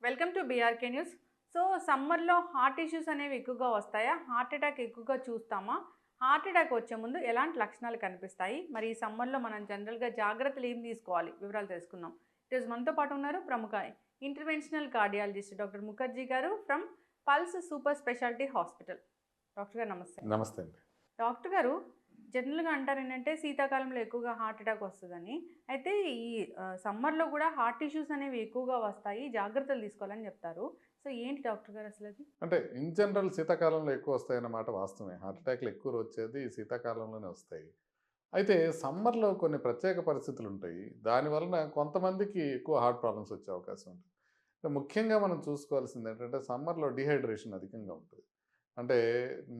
Welcome to BRK news. So సమ్మర్‌లో heart issues అనేవి ఎక్కువగా వస్తాయా? హార్ట్ అటాక్ ఎక్కువగా చూస్తామా? హార్ట్ అటాక్ వచ్చే ముందు ఎలాంటి లక్షణాలు కనిపిస్తాయి? మరి ఈ సమ్మర్‌లో మనం జనరల్‌గా జాగ్రత్తలు ఏం తీసుకోవాలి? వివరాలు తెలుసుకుందాం. ఈరోజు మనతో పాటు ఉన్నారు ప్రముఖ ఇంటర్వెన్షనల్ కార్డియాలజిస్ట్ డాక్టర్ ముఖర్జీ గారు from pulse super speciality hospital. Doctor గారు నమస్తే. నమస్తే అండి. డాక్టర్ గారు జనరల్‌గా అంటారేంటంటే శీతాకాలంలో ఎక్కువగా హార్ట్ అటాక్ వస్తదని. అయితే ఈ సమ్మర్‌లో కూడా హార్ట్ ఇష్యూస్ అనేవి ఎక్కువగా వస్తాయి. జాగ్రత్తలు తీసుకోవాలని చెప్తారు. సో ఏంటి డాక్టర్ గారు అసలది? అంటే ఇన్ జనరల్ శీతాకాలంలో ఎక్కువ వస్తాయన్నమాట వాస్తవమే. హార్ట్ అటాక్‌లు ఎక్కువ వచ్చేది శీతాకాలంలోనే వస్తాయి. అయితే సమ్మర్‌లో కొన్ని ప్రత్యేక పరిస్థితులుంటాయి. దాని వలన కొంతమందికి ఎక్కువ హార్ట్ ప్రాబ్లమ్స్ వచ్చే అవకాశం ఉంటుంది. ముఖ్యంగా మనం చూసుకోవాల్సింది ఏంటంటే సమ్మర్‌లో డీహైడ్రేషన్ అధికంగా ఉంటది. అంటే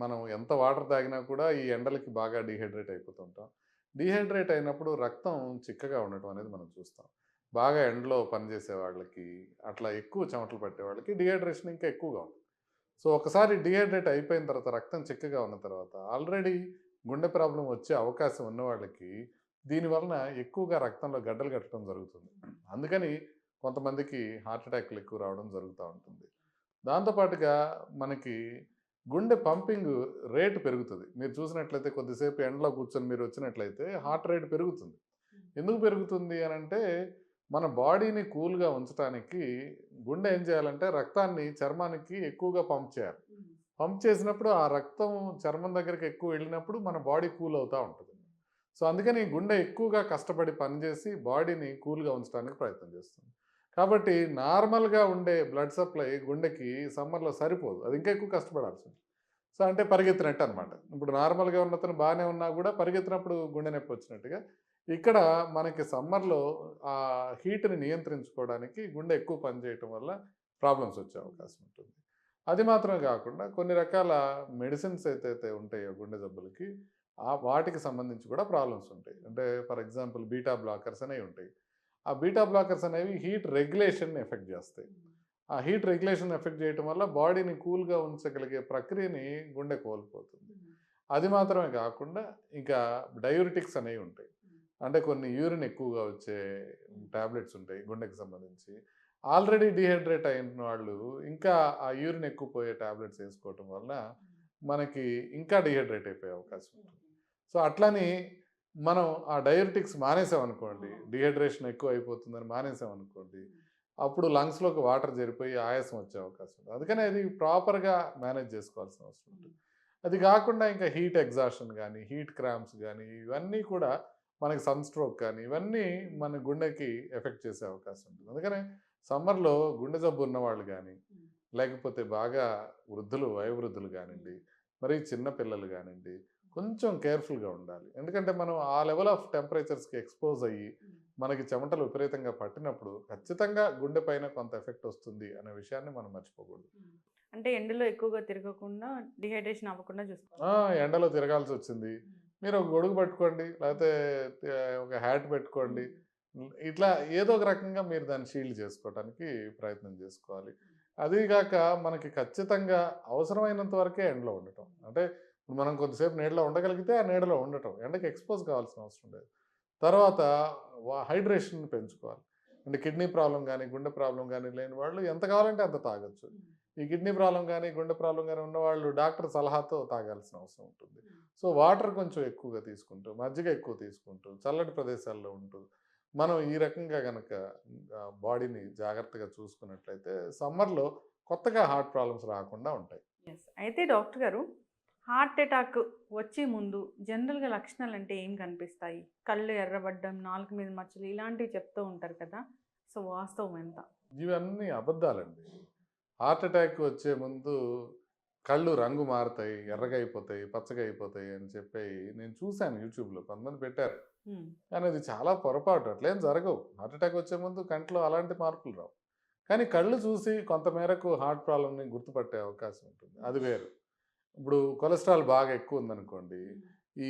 మనం ఎంత వాటర్ తాగినా కూడా ఈ ఎండలకి బాగా డీహైడ్రేట్ అయిపోతుంటాం. డీహైడ్రేట్ అయినప్పుడు రక్తం చిక్కగా ఉండటం అనేది మనం చూస్తాం. బాగా ఎండలో పనిచేసే వాళ్ళకి, అట్లా ఎక్కువ చెమటలు పట్టే వాళ్ళకి డీహైడ్రేషన్ ఇంకా ఎక్కువగా ఉంటుంది. సో, ఒకసారి డీహైడ్రేట్ అయిపోయిన తర్వాత రక్తం చిక్కగా ఉన్న తర్వాత ఆల్రెడీ గుండె ప్రాబ్లమ్ వచ్చే అవకాశం ఉన్న వాళ్ళకి దీని వలన ఎక్కువగా రక్తంలో గడ్డలు కట్టడం జరుగుతుంది. అందుకని కొంతమందికి హార్ట్ అటాక్‌లు ఎక్కువ రావడం జరుగుతా ఉంటుంది. దాంతో పాటుగా మనకి గుండె పంపింగ్ రేట్ పెరుగుతది. మీరు చూసినట్లయితే కొద్దిసేపు ఎండలో కూర్చొని మీరు వచ్చినట్లయితే హార్ట్ రేట్ పెరుగుతుంది. ఎందుకు పెరుగుతుంది అనంటే మన బాడీని కూల్‌గా ఉంచటానికి గుండె ఏం చేయాలంటే రక్తాన్ని చర్మానికి ఎక్కువగా పంప్ చేయాలి. పంప్ చేసినప్పుడు ఆ రక్తం చర్మం దగ్గరికి ఎక్కువ వెళ్ళినప్పుడు మన బాడీ కూల్ అవుతా ఉంటది. సో, అందుకని గుండె ఎక్కువగా కష్టపడి పనిచేసి బాడీని కూల్‌గా ఉంచడానికి ప్రయత్నం చేస్తుంది. కాబట్టి నార్మల్‌గా ఉండే బ్లడ్ సప్లై గుండెకి సమ్మర్‌లో సరిపోదు. అది ఇంకా ఎక్కువ కష్టపడాల్సింది. సో, అంటే పరిగెత్తినట్టు అనమాట. ఇప్పుడు నార్మల్‌గా ఉన్నతను బానే ఉన్నా గూడా పరిగెత్తినప్పుడు గుండె నొప్పి వచ్చినట్టుగా, ఇక్కడ మనకి సమ్మర్‌లో ఆ హీట్‌ని నియంత్రించుకోవడానికి గుండె ఎక్కువ పనిచేయటం వల్ల ప్రాబ్లమ్స్ వచ్చే అవకాశం ఉంటుంది. అది మాత్రమే గాకుండా కొన్ని రకాల మెడిసిన్స్ ఏదైతే ఉంటాయో గుండె జబ్బులకి, వాటికి సంబంధించి కూడా ప్రాబ్లమ్స్ ఉంటాయి. అంటే ఫర్ ఎగ్జాంపుల్ బీటా బ్లాకర్స్ అనేవి ఉంటాయి. ఆ బీటా బ్లాకర్స్ అనేవి హీట్ రెగ్యులేషన్‌ని ఎఫెక్ట్ జేస్తాయి. ఆ హీట్ రెగ్యులేషన్ ఎఫెక్ట్ చేయటం వల్ల బాడీని కూల్‌గా ఉంచగలిగే ప్రక్రియని గుండె కోల్పోతుంది. అది మాత్రమే కాకుండా ఇంకా డయూరిటిక్స్ అనేవి ఉంటాయి. అంటే కొన్ని యూరిన్ ఎక్కువగా వచ్చే టాబ్లెట్స్ ఉంటాయి గుండెకి సంబంధించి. ఆల్రెడీ డీహైడ్రేట్ అయిన వాళ్ళు ఇంకా ఆ యూరిన్ ఎక్కువ పోయే టాబ్లెట్స్ ఏసుకోవటం వల్ల మనకి ఇంకా డీహైడ్రేట్ అయిపోయే అవకాశం ఉంటుంది. సో, అట్లని మనం ఆ డయూరిటిక్స్ మానేసామనుకోండి, డీహైడ్రేషన్ ఎక్కువ అయిపోతుందని మానేసామనుకోండి, అప్పుడు లంగ్స్‌లోకి వాటర్ చేరిపోయి ఆయాసం వచ్చే అవకాశం ఉంది. అందుకని అది ప్రాపర్‌గా మేనేజ్ చేసుకోవాల్సిన అవసరం ఉంటుంది. అది కాకుండా ఇంకా హీట్ ఎగ్జాషన్ గానీ, హీట్ క్రాంప్స్ గానీ, ఇవన్నీ కూడా మనకి సన్ స్ట్రోక్ కానీ, ఇవన్నీ మన గుండెకి ఎఫెక్ట్ చేసే అవకాశం ఉంటుంది. అందుకనే సమ్మర్‌లో గుండె జబ్బు ఉన్నవాళ్ళు గానీ, లేకపోతే బాగా వృద్ధులు, వయోవృద్ధులు గానియండి, మరీ చిన్న పిల్లలు గానియండి, కొంచెం కేర్‌ఫుల్‌గా ఉండాలి. ఎందుకంటే మనం ఆ లెవెల్ ఆఫ్ టెంపరేచర్స్‌కి ఎక్స్‌పోజ్ అయ్యి, మనకి చెమటలు విపరీతంగా పట్టినప్పుడు ఖచ్చితంగా గుండె పైన కొంత ఎఫెక్ట్ వస్తుంది అనే విషయాన్ని మనం మర్చిపోకూడదు. అంటే ఎండలో ఎక్కువగా తిరగకుండా డీహైడ్రేషన్ అవ్వకుండా చూసుకోవాలి. ఆ! ఎండలో తిరగాల్సొచ్చింది. మీరు ఒక గొడుగు పట్టుకోండి, లేకపోతే ఒక హ్యాట్ పెట్టుకోండి. ఇట్లా ఏదో ఒక రకంగా మీరు దాన్ని షీల్డ్ చేసుకోవటానికి ప్రయత్నం చేసుకోవాలి. అదీ గాక మనకి ఖచ్చితంగా అవసరమైనంత వరకే ఎండలో ఉండటం. అంటే ఇప్పుడు మనం కొద్దిసేపు నీడలో ఉండగలిగితే ఆ నీడలో ఉండటం. ఎండకి ఎక్స్‌పోజ్ కావాల్సిన అవసరం లేదు. తర్వాత హైడ్రేషన్‌ని పెంచుకోవాలి. అంటే కిడ్నీ ప్రాబ్లమ్ గానీ, గుండె ప్రాబ్లమ్ గానీ లేని వాళ్ళు ఎంత కావాలంటే అంత తాగొచ్చు. ఈ కిడ్నీ ప్రాబ్లమ్ గానీ, గుండె ప్రాబ్లమ్ గానీ ఉన్నవాళ్ళు డాక్టర్ సలహాతో తాగాల్సిన అవసరం ఉంటుంది. సో, వాటర్ కొంచెం ఎక్కువగా తీసుకుంటూ, మజ్జిగ ఎక్కువ తీసుకుంటూ, చల్లటి ప్రదేశాల్లో ఉంటూ, మనం ఈ రకంగా గనక బాడీని జాగ్రత్తగా చూసుకున్నట్లయితే సమ్మర్‌లో కొత్తగా హార్ట్ ప్రాబ్లమ్స్ రాకుండా ఉంటాయి. యెస్. అయితే డాక్టర్ గారు హార్ట్ అటాక్ వచ్చే ముందు జనరల్‌గా లక్షణాలంటే ఏం కనిపిస్తాయి? కళ్ళు ఎర్రబడడం, నాలుక మీద మచ్చలు ఇలాంటివి చెప్తూ ఉంటారు కదా! సో వాస్తవం ఎంత? ఇవన్నీ అబద్ధాలండి. హార్ట్ అటాక్ వచ్చే ముందు కళ్ళు రంగు మారుతాయి, ఎర్రగా అయిపోతాయి, పచ్చగా అయిపోతాయి అని చెప్పి నేను చూసాను యూట్యూబ్‌లో కొంతమంది పెట్టారు. హ్మ్. కానీ అది చాలా పొరపాటు. అట్లేం జరగవు. హార్ట్ అటాక్ వచ్చే ముందు కంట్లో అలాంటి మార్పులు రావు. కానీ కళ్ళు చూసి కొంత మేరకు హార్ట్ ప్రాబ్లమ్‌ని గుర్తుపట్టే అవకాశం ఉంటుంది. అది వేరు. ఇప్పుడు కొలెస్ట్రాల్ బాగా ఎక్కువ ఉందనుకోండి, ఈ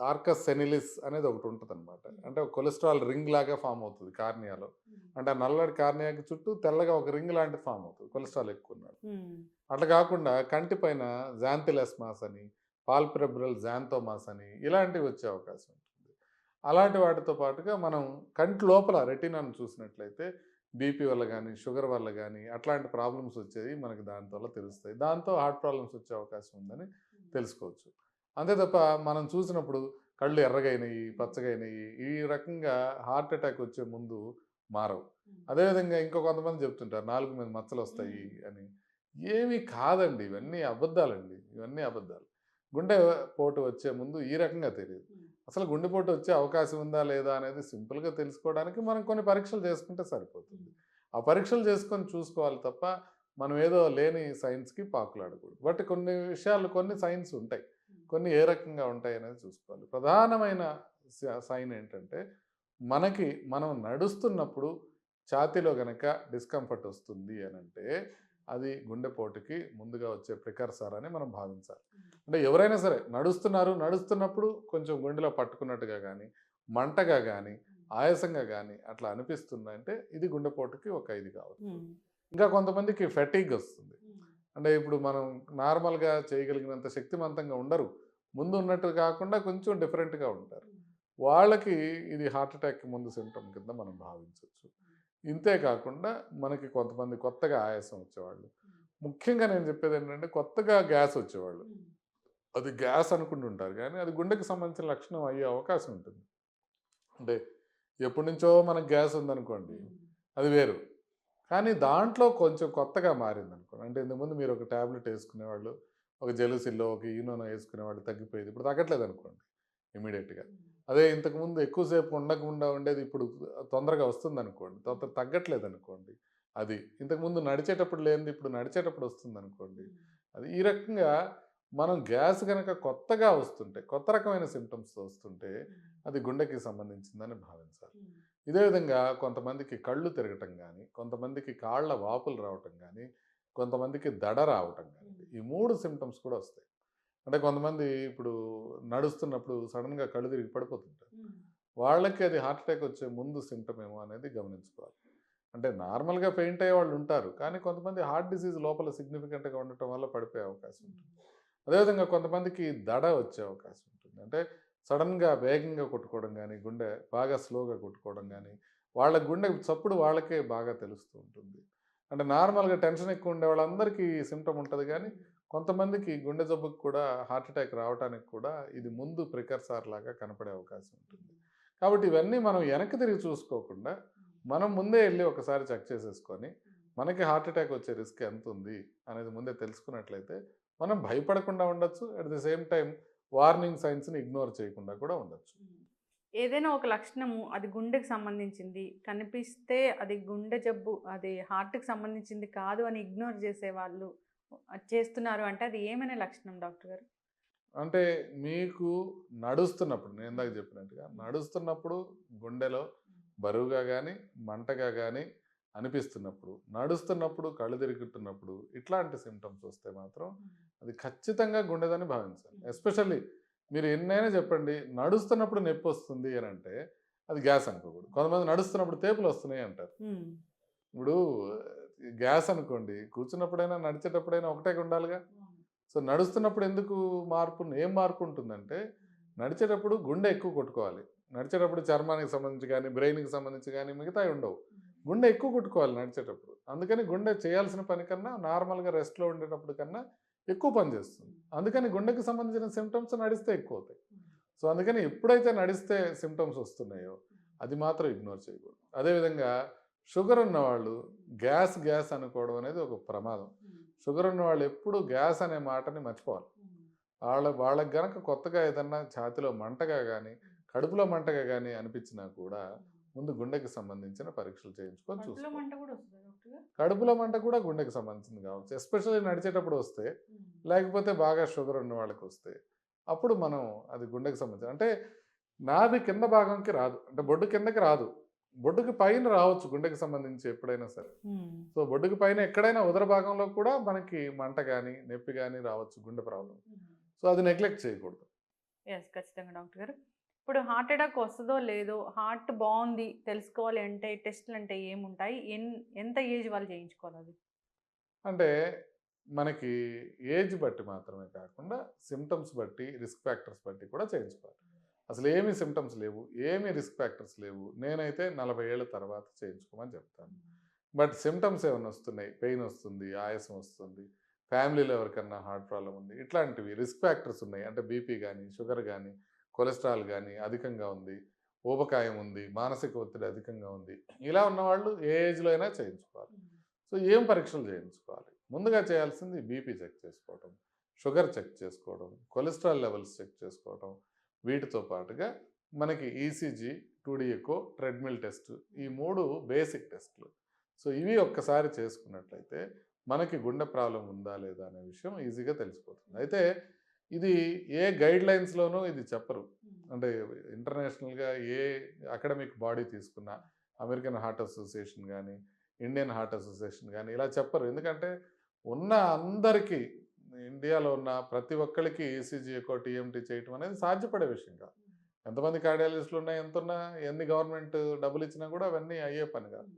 ఆర్కస్ సెనిలిస్ అనేది ఒకటి ఉంటదనమాట. అంటే ఒక కొలెస్ట్రాల్ రింగ్ లాగా ఫార్మ్ అవుతది కార్నియాలో. అంటే ఆ నల్లటి కార్నియాకి చుట్టూ తెల్లగా ఒక రింగ్ లాంటిది ఫార్మ్ అవుతది కొలెస్ట్రాల్ ఎక్కువున్నోళ్ళకి. హ్మ్. అట్లా కాకుండా కంటి పైన జాంథిలెస్మాస్ అని, పాల్పెబ్రల్ జాంథోమాస్ అని ఇలాంటివి వచ్చే అవకాశం ఉంటుంది. అలాంటి వాటితో పాటుగా మనం కంటి లోపల రెటీనాను చూసినట్లయితే బీపీ వల్ల గానీ, షుగర్ వల్ల గానీ అట్లాంటి ప్రాబ్లమ్స్ వచ్చేవి మనకి దాని వల్ల తెలుస్తాయి. దాంతో హార్ట్ ప్రాబ్లమ్స్ వచ్చే అవకాశం ఉందని తెలుసుకోవచ్చు. అంతే తప్ప మనం చూసినప్పుడు కళ్ళు ఎర్రగయినయి, పచ్చగయినయి ఈ రకంగా హార్ట్ అటాక్ వచ్చే ముందు మారవు. అదేవిధంగా ఇంకో కొంతమంది చెప్తుంటారు నాలుక మీద మచ్చలొస్తాయి అని. ఏమీ కాదండి. ఇవన్నీ అబద్ధాలండి. ఇవన్నీ అబద్ధాలు. గుండె పోటు వచ్చే ముందు ఈ రకంగా తెలీదు. అసలు గుండెపోటు వచ్చే అవకాశం ఉందా లేదా అనేది సింపుల్‌గా తెలుసుకోవడానికి మనం కొన్ని పరీక్షలు చేసుకుంటే సరిపోతుంది. ఆ పరీక్షలు చేసుకొని చూసుకోవాలి తప్ప మనం ఏదో లేని సైన్స్‌కి పాకులాడకూడదు. బట్ కొన్ని విషయాలు కొన్ని సైన్స్ ఉంటాయి. కొన్ని ఏ రకంగా ఉంటాయనేది చూసుకోవాలి. ప్రధానమైన సైన్ ఏంటంటే మనం నడుస్తున్నప్పుడు ఛాతీలో గనక డిస్కంఫర్ట్ వస్తుంది అనంటే అది గుండెపోటుకి ముందుగా వచ్చే ప్రికర్సర్ అని మనం భావించాలి. అంటే ఎవరైనా సరే నడుస్తున్నప్పుడు కొంచెం గుండెలో పట్టుకున్నట్టుగా గానీ, మంటగా గానీ, ఆయాసంగా గానీ అట్లా అనిపిస్తుందంటే ఇది గుండెపోటుకి ఒక ఇది కావచ్చు. ఇంకా కొంతమందికి ఫెటీగ్ వస్తుంది. అంటే ఇప్పుడు మనం నార్మల్‌గా చేయగలిగినంత శక్తిమంతంగా ఉండరు. ముందు ఉన్నట్టు కాకుండా కొంచెం డిఫరెంట్‌గా ఉంటారు. వాళ్ళకి ఇది హార్ట్ అటాక్‌కి ముందు సింప్టమ్ కింద మనం భావించొచ్చు. ఇంతే కాకుండా మనకి కొంతమంది కొత్తగా ఆయాసం వచ్చేవాళ్ళు. ముఖ్యంగా నేను చెప్పేదేంటంటే కొత్తగా గ్యాస్ వచ్చేవాళ్ళు. అది గ్యాస్ అనుకుంటుంటారు గానీ అది గుండెకి సంబంధించిన లక్షణం అయ్యే అవకాశం ఉంటుంది. అంటే ఎప్పటినుంచో మనకు గ్యాస్ ఉందనుకోండి అది వేరు. కానీ దాంట్లో కొంచెం కొత్తగా మారిందనుకోండి. అంటే ఇంతకుముందు మీరు ఒక టాబ్లెట్ యేసుకునేవాళ్ళు, ఒక జెలుసిల్లో, ఒక ఈనోనో యేసుకునేవాళ్ళు తగ్గిపోయేది. ఇప్పుడు తగ్గట్లేదనుకోండి ఇమ్మీడియేట్‌గా. అదే ఇంతకుముందు ఎక్కువ సేపు ఉండకుండా ఉండేది ఇప్పుడు తొందరగా వస్తుందనుకోండి. తగ్గట్లేదనుకోండి. అది. ఇంతకుముందు నడిచేటప్పుడు లేనిది ఇప్పుడు నడిచేటప్పుడు వస్తుందనుకోండి. అది. ఈ రకంగా మనం గ్యాస్ గనక కొత్తగా వస్తుంటే, కొత్త రకమైన సింప్టమ్స్‌తో వస్తుంటే అది గుండెకి సంబంధించిందని భావించాలి. ఇదే విధంగా కొంతమందికి కళ్ళు తిరగటం గానీ, కొంతమందికి కాళ్ళ వాపులు రావటం గానీ, కొంతమందికి దడ రావటం గానీ, ఈ 3 సింప్టమ్స్ కూడా వస్తాయి. అంటే కొంతమంది ఇప్పుడు నడుస్తున్నప్పుడు సడెన్‌గా కళ్ళు తిరిగి పడిపోతుంటారు. వాళ్ళకి అది హార్ట్ అటాక్ వచ్చే ముందు సింప్టమ్ ఏమో అనేది గమనించుకోవాలి. అంటే నార్మల్‌గా ఫెయింట్ అయ్యేవాళ్ళు ఉంటారు. కానీ కొంతమంది హార్ట్ డిసీజ్ లోపల సిగ్నిఫికెంట్‌గా ఉండటం వల్ల పడిపోయే అవకాశం ఉంటుంది. అదేవిధంగా కొంతమందికి దడ వచ్చే అవకాశం ఉంటుంది. అంటే సడెన్‌గా వేగంగా కొట్టుకోవడం గానీ, గుండె బాగా స్లోగా కొట్టుకోవడం గానీ, వాళ్ళ గుండె చప్పుడు వాళ్ళకే బాగా తెలుస్తూ ఉంటుంది. అంటే నార్మల్‌గా టెన్షన్ ఎక్కువ ఉండే వాళ్ళందరికీ ఈ సింప్టమ్ ఉంటది గానీ, కొంతమందికి గుండె జబ్బుకి కూడా హార్ట్ అటాక్ రావటానికి కూడా ఇది ముందు ప్రికర్సర్ లాగా కనపడే అవకాశం ఉంటుంది. కాబట్టి ఇవన్నీ మనం వెనక్కి తిరిగి చూసుకోకుండా, మనం ముందే ఎళ్లి ఒకసారి చెక్ చేసేసుకొని, మనకి హార్ట్ అటాక్ వచ్చే రిస్క్ ఎంతుంది అనేది ముందే తెలుసుకున్నట్లయితే, మనం భయపడకుండా ఉండొచ్చు. At the same time warning సైన్స్‌ని ఇగ్నోర్ చేయకుండా కూడా ఉండొచ్చు. ఏదైనా ఒక లక్షణము అది గుండెకి సంబంధించింది కనిపిస్తే అది గుండె జబ్బు, అది హార్ట్‌కి సంబంధించింది కాదు అని ఇగ్నోర్ చేసేవాళ్ళు చేస్తున్నారు అంటే అది ఏమనే లక్షణం డాక్టర్ గారు? అంటే మీకు నడుస్తున్నప్పుడు నేను ఇందాక చెప్పినట్టుగా నడుస్తున్నప్పుడు గుండెలో బరువుగా గానీ, మంటగా గానీ అనిపిస్తున్నప్పుడు, నడుస్తున్నప్పుడు కళ్ళు తిరుగుతున్నప్పుడు ఇట్లాంటి సింప్టమ్స్ వస్తే మాత్రం అది ఖచ్చితంగా గుండెదని భావించాలి. ఎస్పెషల్లీ మీరు ఎన్నైనా చెప్పండి నడుస్తున్నప్పుడు నొప్పొస్తుంది అనంటే అది గ్యాస్ అనుకోకూడదు. కొంతమంది నడుస్తున్నప్పుడు తేపులొస్తున్నాయి అంటారు. ఇప్పుడు గ్యాస్ అనుకోండి కూర్చున్నప్పుడైనా, నడిచేటప్పుడైనా ఒకటే ఉండాలిగా. సో, నడుస్తున్నప్పుడు ఎందుకు ఏం మార్పు ఉంటుందంటే, నడిచేటప్పుడు గుండె ఎక్కువ కొట్టుకోవాలి. నడిచేటప్పుడు చర్మానికి సంబంధించి గానీ, బ్రెయిన్‌కి సంబంధించి గానీ మిగతాయి ఉండవు. గుండె ఎక్కువ కొట్టుకోవాలి నడిచేటప్పుడు. అందుకని గుండె చేయాల్సిన పని కన్నా నార్మల్‌గా రెస్ట్‌లో ఉండేటప్పుడు కన్నా ఎక్కువ పని చేస్తుంది. అందుకని గుండెకి సంబంధించిన సింప్టమ్స్ నడిస్తే ఎక్కువవుతాయి. సో, అందుకని ఎప్పుడైతే నడిస్తే సింప్టమ్స్ వస్తున్నాయో, అది మాత్రం ఇగ్నోర్ చేయకూడదు. అదేవిధంగా షుగర్ ఉన్నవాళ్ళు గ్యాస్ అనుకోవడం అనేది ఒక ప్రమాదం. షుగర్ ఉన్నవాళ్ళు ఎప్పుడూ గ్యాస్ అనే మాటని మర్చిపోవాలి. వాళ్ళకి గనక కొత్తగా ఏదన్నా ఛాతీలో మంటగా గానీ, కడుపులో మంటగా గానీ అనిపించినా కూడా ముందు గుండెకి సంబంధించిన పరీక్షలు చేయించుకొని కడుపులో చూసుకోవాలి. మంట కూడా వస్తదా డాక్టర్ గారు? కడుపులో మంట కూడా గుండెకి సంబంధించింది కావచ్చు. ఎస్పెషల్లీ నడిచేటప్పుడు వస్తే, లేకపోతే బాగా షుగర్ ఉన్న వాళ్ళకొస్తే, అప్పుడు మనం అది గుండెకి సంబంధించి అంటే నాభి కింద భాగంకి రాదు. అంటే బొడ్డు కిందకి రాదు. బొడ్డుకి పైన రావచ్చు గుండెకి సంబంధించి ఎప్పుడైనా సరే. సో, బొడ్డుకి పైన ఎక్కడైనా ఉదర భాగంలో కూడా మనకి మంట గానీ, నొప్పి గానీ రావచ్చు గుండె ప్రాబ్లమ్. సో, అది నెగ్లెక్ట్ చేయకూడదు. యెస్. ఖచ్చితంగా డాక్టర్ గారు. ఇప్పుడు హార్ట్ అటాక్ వస్తదో లేదో, హార్ట్ బావుంది తెలుసుకోవాలి అంటే టెస్ట్‌లంటే ఏముంటాయి? ఎంత ఏజ్ వాళ్ళు చేయించుకోవాలది? అంటే మనకి ఏజ్ బట్టి మాత్రమే కాకుండా సింప్టమ్స్ బట్టి, రిస్క్ ఫ్యాక్టర్స్ బట్టి కూడా చేయించుకోవాలి. అసలు ఏమీ సిమ్టమ్స్ లేవు, ఏమీ రిస్క్ ఫ్యాక్టర్స్ లేవు, నేనైతే 40 ఏళ్ళ తర్వాత చేయించుకోమని చెప్తాను. బట్ సిమ్టమ్స్ ఏమైనా వస్తున్నాయి, పెయిన్ వస్తుంది, ఆయాసం వస్తుంది, ఫ్యామిలీలో ఎవరికన్నా హార్ట్ ప్రాబ్లం ఉంది, ఇట్లాంటివి రిస్క్ ఫ్యాక్టర్స్ ఉన్నాయి, అంటే బీపీ కానీ, షుగర్ కానీ, కొలెస్ట్రాల్ కానీ అధికంగా ఉంది, ఊబకాయం ఉంది, మానసిక ఒత్తిడి అధికంగా ఉంది, ఇలా ఉన్నవాళ్ళు ఏ ఏజ్లో అయినా చేయించుకోవాలి. సో ఏం పరీక్షలు చేయించుకోవాలి? ముందుగా చేయాల్సింది బీపీ చెక్ చేసుకోవడం, షుగర్ చెక్ చేసుకోవడం, కొలెస్ట్రాల్ లెవెల్స్ చెక్ చేసుకోవడం, వీటితో పాటుగా మనకి ECG, 2D echo, treadmill test, ఈ 3 బేసిక్ టెస్టులు. సో ఇవి ఒక్కసారి చేసుకున్నట్లయితే మనకి గుండె ప్రాబ్లం ఉందా లేదా అనే విషయం ఈజీగా తెలిసిపోతుంది. అయితే ఇది ఏ గైడ్‌లైన్స్‌లోనూ ఇది చెప్పరు. అంటే ఇంటర్నేషనల్‌గా ఏ అకాడమిక్ బాడీ తీసుకున్నా, అమెరికన్ హార్ట్ అసోసియేషన్ గానీ, ఇండియన్ హార్ట్ అసోసియేషన్ గానీ ఇలా చెప్పరు. ఎందుకంటే ఉన్న అందరికీ, ఇండియాలో ఉన్న ప్రతి ఒక్కళ్ళకి ఈసీజీ ఎకో, టీఎంటీ చేయటం అనేది సాధ్యపడే విషయం కాదు. ఎంతమంది కార్డియాలజిస్టులు ఉన్నాయి, ఎంతున్నా, ఎన్ని గవర్నమెంట్ డబ్బులు ఇచ్చినా కూడా అవన్నీ అయ్యే పని కాదు.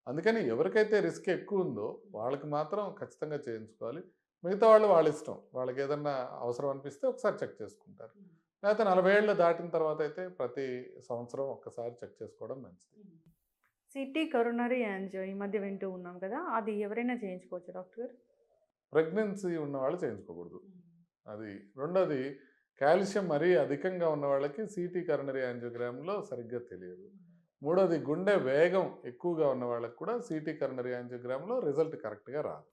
అందుకని ఎవరికైతే రిస్క్ ఎక్కువ ఉందో వాళ్ళకి మాత్రం ఖచ్చితంగా చేయించుకోవాలి. మిగతా వాళ్ళు వాళ్ళ ఇష్టం. వాళ్ళకి ఏదన్నా అవసరం అనిపిస్తే ఒకసారి చెక్ చేసుకుంటారు. లేకపోతే 40 ఏళ్ళు దాటిన తర్వాత అయితే ప్రతి సంవత్సరం ఒక్కసారి చెక్ చేసుకోవడం మంచిది. సిటీ కరోనరీ యాంజియో ఈ మధ్య వింటూ ఉన్నాం కదా, అది ఎవరైనా చేయించుకోవచ్చా డాక్టర్ గారు? ప్రెగ్నెన్సీ ఉన్నవాళ్ళు చేయించుకోకూడదు. అది. రెండోది, కాల్షియం మరీ అధికంగా ఉన్న వాళ్ళకి సిటీ కరోనరీ యాంజియోగ్రామ్‌లో సరిగ్గా తెలియదు. మూడోది, గుండె వేగం ఎక్కువగా ఉన్న వాళ్ళకి కూడా సిటీ కరోనరీ యాంజియోగ్రామ్‌లో రిజల్ట్ కరెక్ట్‌గా రాదు.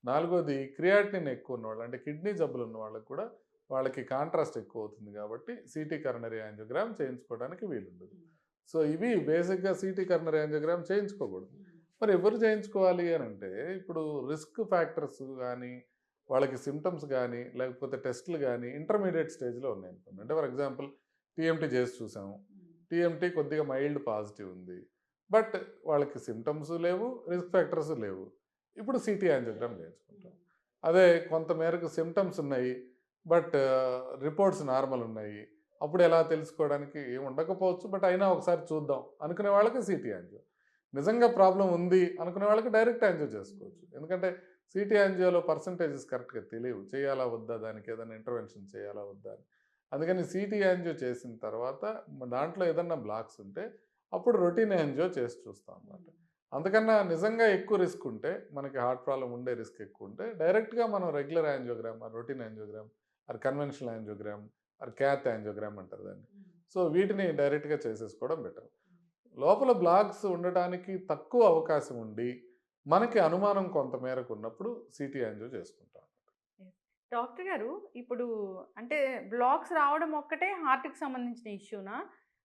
నాలుగోది, క్రియాటినిన్ ఎక్కువ ఉన్నవాళ్ళు, అంటే కిడ్నీ జబ్బులు ఉన్న వాళ్ళకి కూడా వాళ్ళకి కాంట్రాస్ట్ ఎక్కువ అవుతుంది కాబట్టి సిటీ కరోనరీ యాంజియోగ్రామ్ చేయించుకోవడానికి వీలుండదు. సో ఇవి బేసిక్‌గా సిటీ కరోనరీ యాంజియోగ్రామ్ చేయించుకోకూడదు. మరి ఎవరు చేయించుకోవాలి అని అంటే, ఇప్పుడు రిస్క్ ఫ్యాక్టర్స్ కానీ, వాళ్ళకి సిమ్టమ్స్ కానీ, లేకపోతే టెస్టులు కానీ ఇంటర్మీడియట్ స్టేజ్‌లో ఉన్నాయనుకోండి. అంటే ఫర్ ఎగ్జాంపుల్ టీఎంటీ చేసి చూసాము. టీఎంటీ కొద్దిగా మైల్డ్ పాజిటివ్ ఉంది. బట్ వాళ్ళకి సిమ్టమ్స్ లేవు, రిస్క్ ఫ్యాక్టర్స్ లేవు. ఇప్పుడు సిటీ యాంజియోగ్రామ్ చేయించుకుంటాం. అదే కొంతమేరకు సిమ్టమ్స్ ఉన్నాయి, బట్ రిపోర్ట్స్ నార్మల్ ఉన్నాయి. అప్పుడు ఎలా తెలుసుకోవడానికి ఏమి ఉండకపోవచ్చు, బట్ అయినా ఒకసారి చూద్దాం అనుకునే వాళ్ళకి సిటీ యాంజియో. నిజంగా ప్రాబ్లం ఉంది అనుకునే వాళ్ళకి డైరెక్ట్ యాంజియో చేసుకోవచ్చు. ఎందుకంటే సిటీ యాంజియోలో పర్సంటేజెస్ కరెక్ట్‌గా తెలియవు. చేయాలా వద్దా, దానికి ఏదైనా ఇంటర్వెన్షన్ చేయాలా వద్దా అని. అందుకని సిటీ యాంజియో చేసిన తర్వాత దాంట్లో ఏదన్నా బ్లాక్స్ ఉంటే అప్పుడు రొటీన్ యాంజియో చేసి చూస్తాం అన్నమాట. అందుకన్నా నిజంగా ఎక్కువ రిస్క్ ఉంటే, మనకి హార్ట్ ప్రాబ్లం ఉండే రిస్క్ ఎక్కువ ఉంటే డైరెక్ట్‌గా మనం regular angiogram, routine angiogram, conventional angiogram, cath angiogram అంటారు దాన్ని. సో వీటిని డైరెక్ట్‌గా చేసేసుకోవడం బెటర్. లోపల బ్లాక్స్ ఉండటానికి తక్కువ అవకాశం ఉండి, మనకి అనుమానం కొంత మేరకు ఉన్నప్పుడు సిటీ యాంజియో చేసుకుంటాం. డాక్టర్ గారు, ఇప్పుడు అంటే బ్లాక్స్ రావడం ఒక్కటే హార్ట్‌కి సంబంధించిన ఇష్యూనా?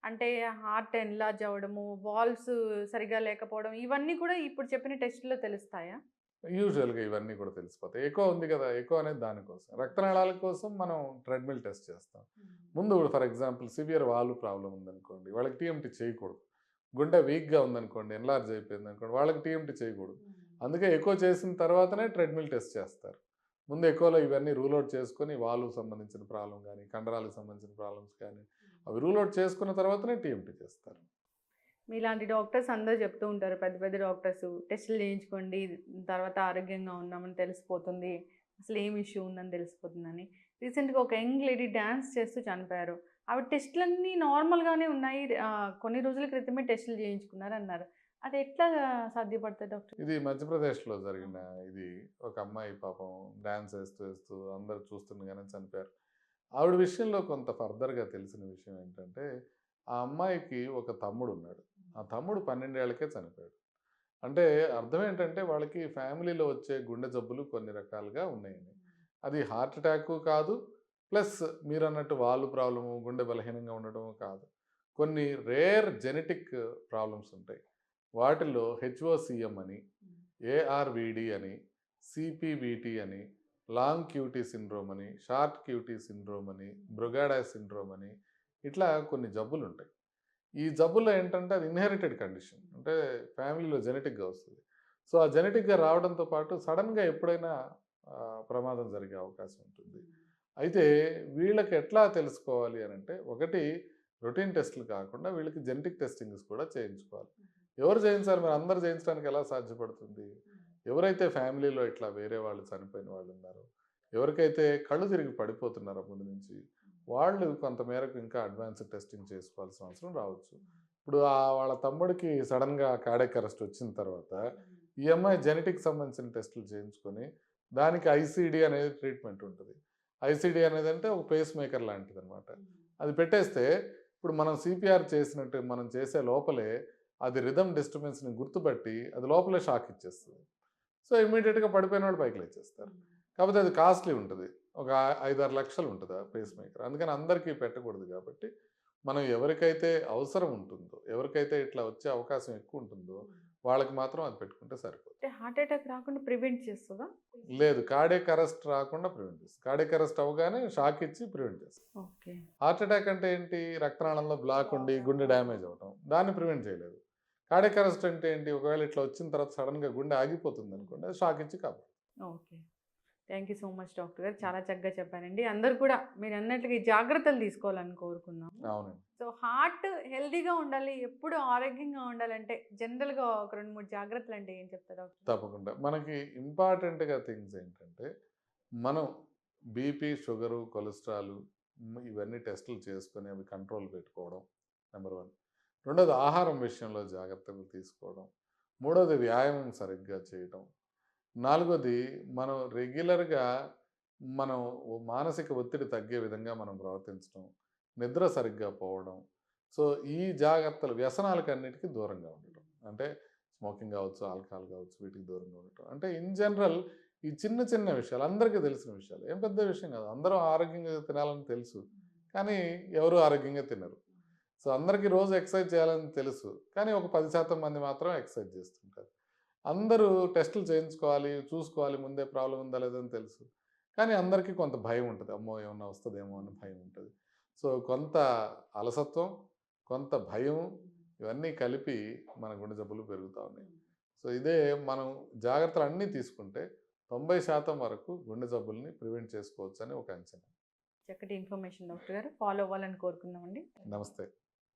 అంటే హార్ట్ ఎన్‌లార్జ్ అవ్వడము, వాల్వ్స్ సరిగ్గా లేకపోవడం, ఇవన్నీ కూడా ఇప్పుడు చెప్పిన టెస్ట్‌లో తెలుస్తాయా? యూజువల్‌గా ఇవన్నీ కూడా తెలిసిపోతాయి. ఎకో ఉంది కదా! ఎకో అనేది దానికోసం. రక్తనాళాల కోసం మనం ట్రెడ్మిల్ టెస్ట్ చేస్తాం. ముందు for example severe valve problem ఉందనుకోండి, వాళ్ళకి టీఎంటీ చేయకూడదు. గుండె వీక్‌గా ఉందనుకోండి, ఎన్‌లార్జ్ అయిపోయిందనుకోండి, వాళ్ళకి టీఎంటీ చేయకూడదు. అందుకే ఎకో చేసిన తర్వాతనే ట్రెడ్మిల్ టెస్ట్ చేస్తారు. ముందు ఎకోలో ఇవన్నీ రూల్ ఔట్ చేసుకొని, వాల్వ్‌కి సంబంధించిన ప్రాబ్లమ్ గానీ, కండరాలకు సంబంధించిన ప్రాబ్లమ్స్ కానీ, అవి రూల్ ఔట్ చేసుకున్న తర్వాతనే టీఎంటీ చేస్తారు. మీలాంటి డాక్టర్స్ అందరూ చెప్తూ ఉంటారు, పెద్ద పెద్ద డాక్టర్స్, టెస్టులు చేయించుకోండి, తర్వాత ఆరోగ్యంగా ఉన్నామని తెలిసిపోతుంది, అసలు ఏం ఇష్యూ ఉందని తెలిసిపోతుందని. రీసెంట్గా ఒక యంగ్ లేడీ డ్యాన్స్ చేస్తూ చనిపోయారు. ఆవిడ టెస్టులన్నీ నార్మల్గానే ఉన్నాయి, కొన్ని రోజుల క్రితమే టెస్టులు చేయించుకున్నారు అన్నారు. అది ఎట్లా సాధ్యపడుతుంది డాక్టర్? ఇది మధ్యప్రదేశ్‌లో జరిగిన ఇది. ఒక అమ్మాయి పాపం డాన్స్ ఏస్తూ, ఏస్తూ అందరూ చూస్తుండగానే చనిపోయారు. ఆవిడ విషయంలో కొంత ఫర్దర్‌గా తెలిసిన విషయం ఏంటంటే, ఆ అమ్మాయికి ఒక తమ్ముడున్నాడు. ఆ తమ్ముడు 12 ఏళ్లకే చనిపోయాడు. అంటే అర్థం ఏంటంటే, వాళ్ళకి ఫ్యామిలీలో వచ్చే గుండె జబ్బులు కొన్ని రకాలుగా ఉన్నాయని. అది హార్ట్ అటాకు కాదు, ప్లస్ మీరన్నట్టు వాల్వ్ ప్రాబ్లము, గుండె బలహీనంగా ఉండడము కాదు. కొన్ని రేర్ జెనెటిక్ ప్రాబ్లమ్స్ ఉంటాయి. వాటిల్లో హెచ్ఓసీఎం అని, ఏఆర్‌విడి అని, సిపివిటి అని, లాంగ్ క్యూటీ సిండ్రోమ్ అని, షార్ట్ క్యూటీ సిండ్రోమ్ అని, బ్రొగాడా సిండ్రోమ్ అని, ఇట్లా కొన్ని జబ్బులుంటాయి. ఈ జబ్బుల్లో ఏంటంటే అది ఇన్హెరిటెడ్ కండిషన్. అంటే ఫ్యామిలీలో జెనెటిక్‌గా వస్తది. సో, ఆ జెనెటిక్‌గా రావడంతో పాటు సడెన్‌గా ఎప్పుడైనా ప్రమాదం జరిగే అవకాశం ఉంటుంది. అయితే వీళ్ళకి ఎట్లా తెలుసుకోవాలి అనంటే, ఒకటి రొటీన్ టెస్టులు కాకుండా వీళ్ళకి జెనెటిక్ టెస్టింగ్స్ కూడా చేయించుకోవాలి. ఎవరు చేయించాలి? మరి అందరూ చేయించడానికి ఎలా సాధ్యపడుతుంది? ఎవరైతే ఫ్యామిలీలో ఇట్లా వేరే వాళ్ళు చనిపోయిన వాళ్ళున్నారో, ఎవరికైతే కళ్ళు తిరిగి పడిపోతున్నారో ముందు నుంచి, వాళ్ళు కొంతమేరకు ఇంకా అడ్వాన్స్డ్ టెస్టింగ్ చేసుకోవాల్సిన అవసరం రావచ్చు. ఇప్పుడు వాళ్ళ తమ్ముడికి సడన్గా కార్డియాక్ అరెస్ట్ వచ్చిన తర్వాత ఈ అమ్మాయి జెనెటిక్ సంబంధించిన టెస్టులు చేయించుకొని దానికి ఐసీడీ అనేది ట్రీట్మెంట్ ఉంటుంది. ఐసీడీ అనేది అంటే ఒక పేస్ మేకర్ లాంటిది అనమాట. అది పెట్టేస్తే ఇప్పుడు మనం సిపిఆర్ చేసినట్టు మనం చేసే లోపలే అది రిథమ్ డిస్టర్బెన్స్ని గుర్తుపట్టి అది లోపలే షాక్ ఇచ్చేస్తుంది. సో ఇమ్మీడియట్గా పడిపోయిన వాళ్ళు పైకి లేచేస్తారు. కాకపోతే అది కాస్ట్లీ ఉంటుంది. ఒక 5-6 లక్షలు ఉంటుంది ఆ పేస్ మేకర్. అందుకని అందరికీ పెట్టకూడదు కాబట్టి మనం ఎవరికైతే అవసరం ఉంటుందో, ఎవరికైతే ఇట్లా వచ్చే అవకాశం ఎక్కువ ఉంటుందో వాళ్ళకి మాత్రం అది పెట్టుకుంటే సరిపోతుంది. అంటే హార్ట్ అటాక్ రాకుండా ప్రివెంట్ చేస్తుందా? లేదు, కార్డియాక్ అరెస్ట్ రాకుండా ప్రివెంట్ చేస్తుంది. కార్డియాక్ అరెస్ట్ అవ్వగానే షాక్ ఇచ్చి ప్రివెంట్ చేస్తుంది. ఓకే. హార్ట్ అటాక్ అంటే ఏంటి? రక్తనాళంలో బ్లాక్ ఉండి గుండె డ్యామేజ్ అవ్వటం, దాన్ని ప్రివెంట్ చేయలేదు. కార్డియాక్ అరెస్ట్ అంటే ఏంటి? ఒకవేళ ఇట్లా వచ్చిన తర్వాత సడన్గా గుండె ఆగిపోతుంది అనుకోండి, అది షాక్ ఇచ్చి కాపాడు. Okay. Thank you so much doctor గారు. చాలా చక్కగా చెప్పారండి. అందరూ కూడా మీరు అన్నట్లుగా ఈ జాగ్రత్తలు తీసుకోవాలని కోరుకుందాం. అవునండి. సో హార్ట్ హెల్తీగా ఉండాలి, ఎప్పుడు ఆరోగ్యంగా ఉండాలంటే జనరల్గా ఒక 2-3 జాగ్రత్తలు అంటే ఏం చెప్తారు డాక్టర్? తప్పకుండా. మనకి ఇంపార్టెంట్‌గా థింగ్స్ ఏంటంటే, మనం బీపీ, షుగరు, కొలెస్ట్రాలు ఇవన్నీ టెస్టులు చేసుకొని అవి కంట్రోల్ పెట్టుకోవడం నెంబర్ 1. రెండోది ఆహారం విషయంలో జాగ్రత్తలు తీసుకోవడం. మూడోది వ్యాయామం సరిగ్గా చేయటం. నాలుగోది మనం రెగ్యులర్‌గా మనం మానసిక ఒత్తిడి తగ్గే విధంగా మనం ప్రవర్తించడం. నిద్ర సరిగ్గా పోవడం. సో, ఈ జాగ్రత్తలు వ్యసనాలకన్నిటికి దూరంగా ఉండటం. అంటే స్మోకింగ్ కావచ్చు, ఆల్కహాల్ కావచ్చు, వీటికి దూరంగా ఉండటం. అంటే ఇన్ జనరల్ ఈ చిన్న చిన్న విషయాలు అందరికీ తెలిసిన విషయాలు. ఏం పెద్ద విషయం కాదు. అందరూ ఆరోగ్యంగా తినాలని తెలుసు. కానీ ఎవరు ఆరోగ్యంగా తినరు. సో, అందరికీ రోజు ఎక్సర్సైజ్ చేయాలని తెలుసు. కానీ ఒక 10% మంది మాత్రం ఎక్సర్సైజ్ చేస్తుంటారు. అందరూ టెస్టులు చేయించుకోవాలి, చూసుకోవాలి, ముందే ప్రాబ్లమ్ ఉందా లేదా అని తెలుసు. కానీ అందరికీ కొంత భయం ఉంటుంది. అమ్మో! ఏమన్నా వస్తదేమో అని భయం ఉంటుంది. సో, కొంత అలసత్వం, కొంత భయం ఇవన్నీ కలిపి మన గుండె జబ్బులు పెరుగుతా ఉన్నాయి. సో, ఇదే మనం జాగ్రత్తలన్నీ తీసుకుంటే 90% వరకు గుండె జబ్బుల్ని ప్రివెంట్ చేసుకోవచ్చని ఒక అంచనా. చక్కటి ఇన్ఫర్మేషన్ డాక్టర్ గారు. ఫాలో అవ్వాలని కోరుకుందామండి. నమస్తే.